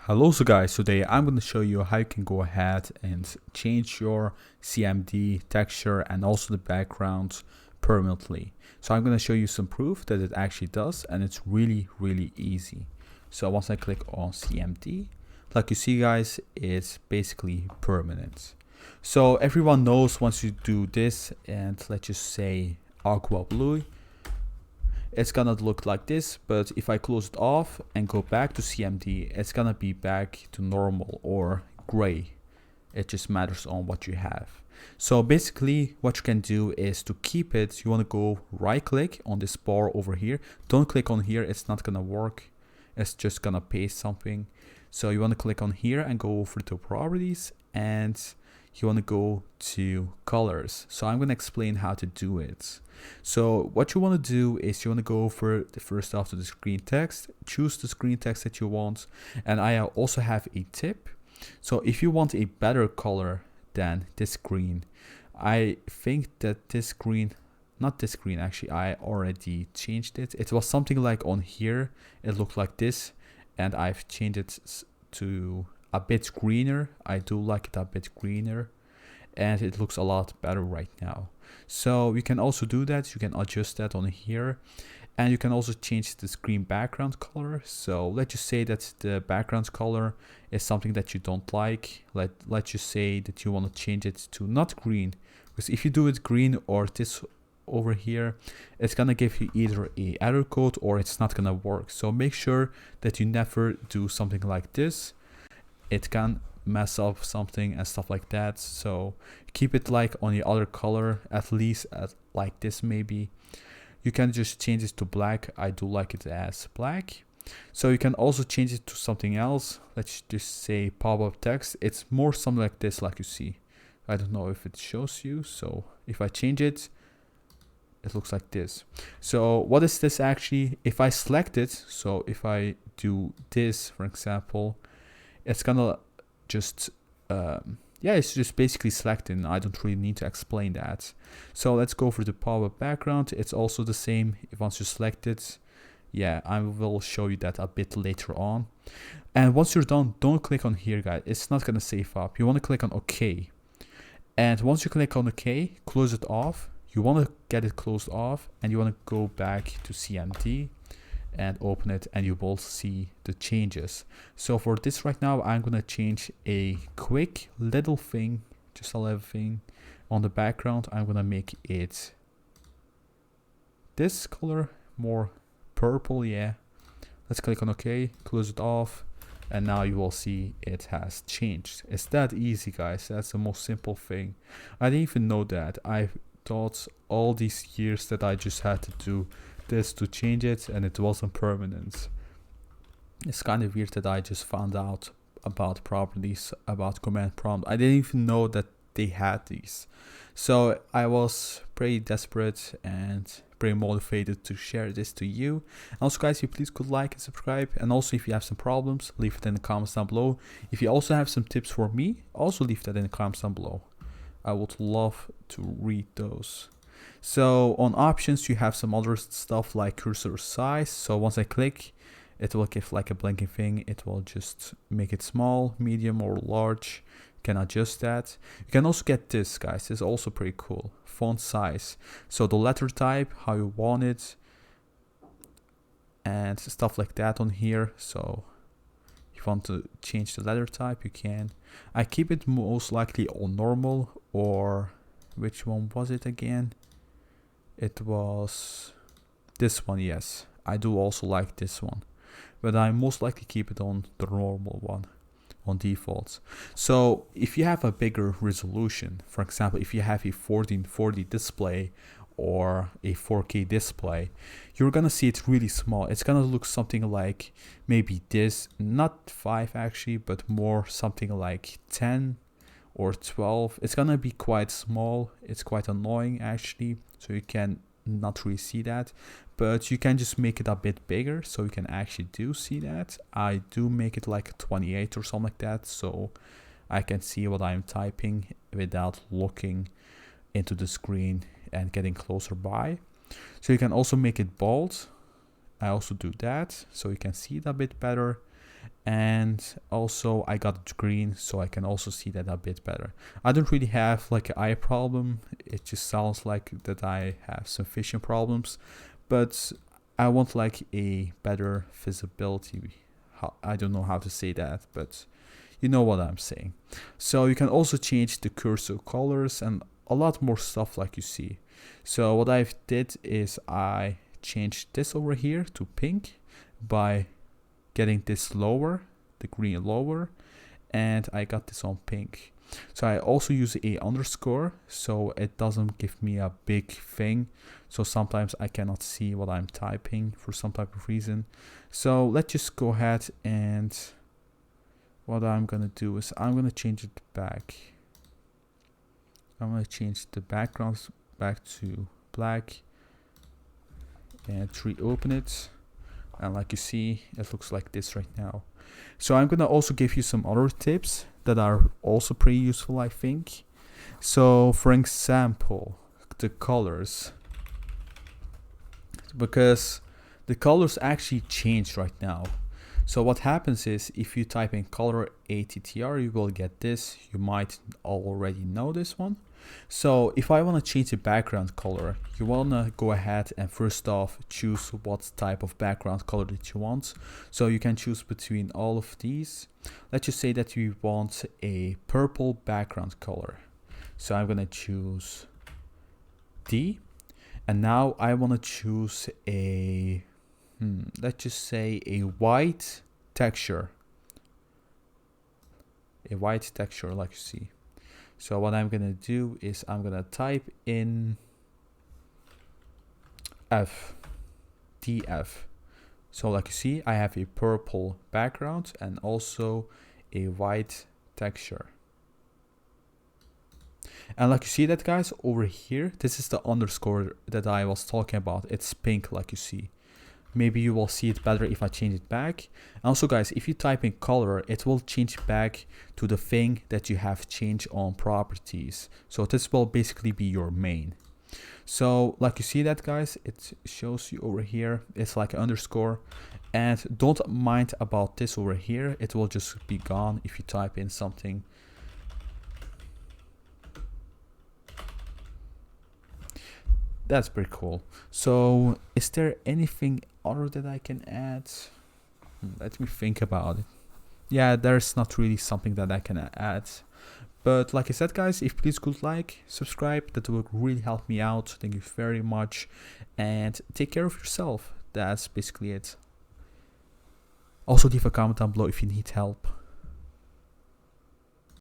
Hello, so guys, today I'm going to show you how you can go ahead and change your CMD texture and also the background permanently. So I'm going to show you some proof that it actually does, and it's really easy. So once I click on CMD, like you see guys, it's basically permanent. So everyone knows once you do this and let's just say aqua blue, it's gonna look like this, but if I close it off and go back to CMD, it's gonna be back to normal or gray. It just matters on what you have. So basically what you can do is to keep it, you want to go right click on this bar over here. Don't click on here, it's not gonna work. It's just gonna paste something. So you want to click on here and go over to properties, and you want to go to colors. So I'm going to explain how to do it. So what you want to do is you want to go over the first off to the screen text, choose the screen text that you want, and I also have a tip. So if you want a better color than this green, I think that this green, not this green actually, I already changed it. It was something like on here, it looked like this, and I've changed it to a bit greener. I do like it a bit greener, and it looks a lot better right now. So you can also do that. You can adjust that on here, and you can also change the screen background color. So let's just say that the background color is something that you don't like. Let's just say that you want to change it to not green, because if you do it green or this over here, it's gonna give you either a error code or it's not gonna work. So make sure that you never do something like this. It can mess up something and stuff like that. So keep it like on the other color, at least at like this maybe. You can just change it to black. I do like it as black. So you can also change it to something else. Let's just say pop-up text. It's more something like this, like you see. I don't know if it shows you. So if I change it, it looks like this. So what is this actually? If I select it, so if I do this, for example, it's gonna just yeah, it's just basically selecting. I don't really need to explain that. So let's go for the pop-up background. It's also the same. Once you select it, yeah, I will show you that a bit later on. And once you're done, don't click on here, guys. It's not gonna save up. You want to click on OK, and once you click on OK, close it off. You want to get it closed off, and you want to go back to CMD and open it, and you will see the changes. So for this right now, I'm gonna change a quick little thing, just a little thing on the background. I'm gonna make it this color, more purple. Yeah, let's click on OK, close it off, and now you will see it has changed. It's that easy, guys. That's the most simple thing. I didn't even know that. I thought all these years that I just had to do this to change it, and it wasn't permanent. It's kind of weird that I just found out about properties, about command prompt. I didn't even know that they had these. So I was pretty desperate and pretty motivated to share this to you. And also guys, you please could like and subscribe, and also if you have some problems, leave it in the comments down below. If you also have some tips for me, also leave that in the comments down below. I would love to read those. So on options, you have some other stuff like cursor size. So once I click, it will give like a blinking thing. It will just make it small, medium, or large. You can adjust that. You can also get this, guys. This is also pretty cool. Font size. So the letter type, how you want it, and stuff like that on here. So if you want to change the letter type, you can. I keep it most likely on normal, or which one was it again? It was this one. Yes, I do also like this one, but I most likely keep it on the normal one on default. So if you have a bigger resolution, for example, if you have a 1440 display or a 4K display, you're gonna see it really small. It's gonna look something like maybe this, not 5 actually, but more something like 10 or 12. It's gonna be quite small. It's quite annoying actually, so you can not really see that, but you can just make it a bit bigger so you can actually do see that. I do make it like 28 or something like that, so I can see what I'm typing without looking into the screen and getting closer by. So you can also make it bold. I also do that so you can see it a bit better. and also I got it green, so I can also see that a bit better. I don't really have like an eye problem. It just sounds like that I have some vision problems, but I want like a better visibility. I don't know how to say that, but you know what I'm saying. So you can also change the cursor colors and a lot more stuff like you see. So what I did is I changed this over here to pink by getting this lower, the green lower, and I got this on pink. So I also use a underscore so it doesn't give me a big thing, so sometimes I cannot see what I'm typing for some type of reason. So let's just go ahead, and what I'm gonna do is I'm gonna change it back. I'm gonna change the backgrounds back to black and reopen it, and like you see, it looks like this right now. So I'm gonna also give you some other tips that are also pretty useful, I think. So for example, the colors, because the colors actually change right now. So what happens is if you type in color ATTR, you will get this. You might already know this one. So if I want to change the background color, you want to go ahead and first off choose what type of background color that you want. So you can choose between all of these. Let's just say that you want a purple background color. So I'm going to choose D. And now I want to choose a, let's just say a white texture. A white texture like you see. So what I'm gonna do is I'm gonna type in DF. So like you see, I have a purple background and also a white texture. And like you see that, guys, over here, this is the underscore that I was talking about. It's pink like you see. Maybe you will see it better if I change it back. Also, guys, if you type in color, it will change back to the thing that you have changed on properties. So this will basically be your main. So like you see that, guys, it shows you over here. It's like an underscore. And don't mind about this over here. It will just be gone if you type in something. That's pretty cool. So is there anything other that I can add? Let me think about it. Yeah, there's not really something that I can add. But like I said, guys, if please could like, subscribe, that would really help me out. Thank you very much. And take care of yourself. That's basically it. Also leave a comment down below if you need help.